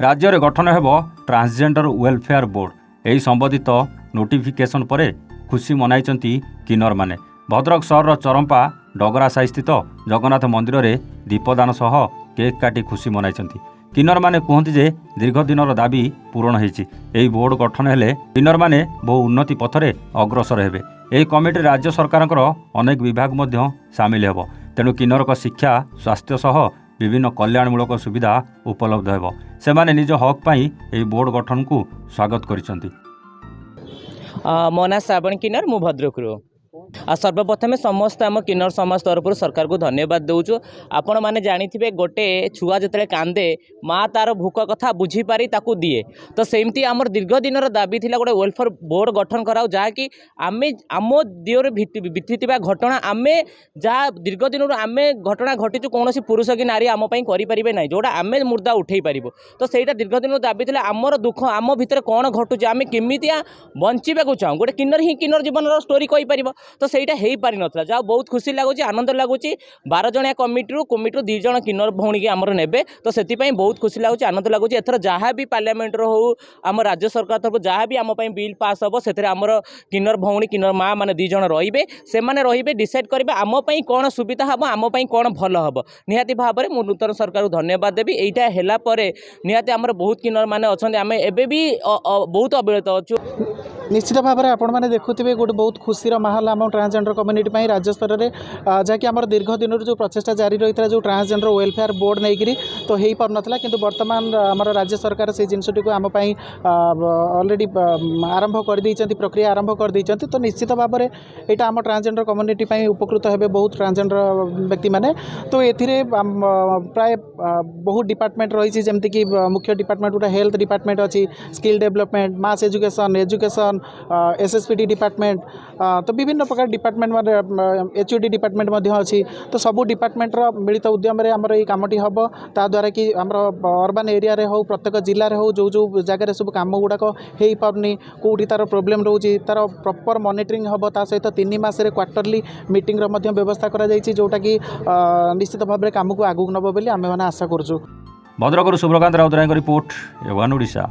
राज्य में गठन हेब ट्रांसजेंडर वेलफेयर बोर्ड। यही संबंधित नोटिफिकेशन पर खुशी मनाइचंती किन्नर माने। भद्रक सहर चरंपा डगरा साही स्थित जगन्नाथ मंदिर में दीपदान सह केक काटी खुशी मनाइचंती। किन्नर माने कहते जे दीर्घ दिनर दाबी पूरण होईछि। एही बोर्ड गठन हेले किन्नर माने बहु उन्नति पथरे अग्रसर हेबे। एही कमिटी राज्य सरकारଙ୍କର अनेक विभाग मध्य सामिल हेब। तेणु किन्नरक शिक्षा स्वास्थ्य सह विभिन्न कल्याणमूलक सुविधा उपलब्ध हेब। सेमाने निज हक पाई एही बोर्ड गठन को स्वागत करिसंती। मो ना श्रावण किन्नर, मु भद्रकरू। सर्वप्रथम समस्त आम किन्नर समाज तरफ सरकार को धन्यवाद दूचु। आपण मैंने जानी गोटे छुआ जो कांदे माँ तार भूक कथा बुझीपारी ताकू दिए, तो सेमती आमर दीर्घ दिन दाबी थी गोटे वेलफेयर बोर्ड गठन कराओ जहाँकि आम आम दिवर बीती घटना आम जहाँ दीर्घ दिन आम घटना घटीचु कौन पुरुष कि नारी आम करें ना जोटा आम मुर्दा उठे पार, तो सहीटा दीर्घ दिन दाबी थी आमर दुख आम भितर कौन घटुचे आम केमितिया बंचा चाहूँ गोटे किन्नर ही किन्नर जीवन स्टोरी कहीपर, तो सहीटा हो पारि नथला। जहाँ बहुत खुशी लगुच आनंद लगुच 12 जणिया कमिटी 2 जण किन्नर भौणी की आमर नेबे, तो से बहुत खुशी लगुच आनंद लगुच। एथर जहाँ भी पार्लियामेंट हो आम राज्य सरकार तरफ जहाँ भी आम बिल पास हम से आमर किन्नर भौणी किन्नर माँ मैंने 2 जण रे से डिसाइड करेंगे आम कौन सुविधा हम आम कौन भल हम। निहाती भाव में मुझे नूतन सरकार को धन्यवाद देवी। यहीटा है निहाती आमर बहुत किन्नर मैंने अच्छा आम एबे भी बहुत अविरत अच्छु। निश्चित भाव में आपण मैंने देखुवे गोटे बहुत खुशी माहौल आम ट्रांसजेंडर कम्युनिटी राज्य स्तर में जहाँकि आम दीर्घ दिन जो प्रचेषा जारी रही है जो ट्रांसजेंडर वेलफेयर बोर्ड नहीं करी तो हो पार नाला, किंतु वर्तमान आम राज्य सरकार से जिनटी को आम ऑलरेडी आरंभ कर देइचंती, प्रक्रिया आरंभ कर देइचंती। तो निश्चित भाव में यहाँ आम ट्रांसजेंडर कम्युनिटी उपकृत हेबे बहुत ट्रांसजेंडर व्यक्ति मैंने। तो ये प्राय बहुत डिपार्टमेंट रही जमीक मुख्य डिपार्टमेंट गोटे हेल्थ डिपार्टमेंट अच्छी, skill development, mass education SSPT department, तो विभिन्न प्रकार डिपार्टमेंट एचओडी डिपार्टमेंट अच्छी। तो सबू डिपार्टमेंटर मिलित उद्यम आमर ये कमटी हम ताद्वारा कि आमर अर्बान एरिया रे हो प्रत्येक जिले में हो जो जो जगह सब कम गुड़ाक हो पारनी कौटी तार प्रोब्लेम रोचे तार प्रॉपर मॉनिटरिंग हम सहित 3 मासरे क्वार्टरली मीटिंग व्यवस्था करा जोटा कि निश्चित भाव में काम को आगू नब बोली आम मैंने आशा करूँ। भद्रकରୁ सुब्रकांत राउतरायଙ୍କ रिपोर्ट, एवान ओडिशा।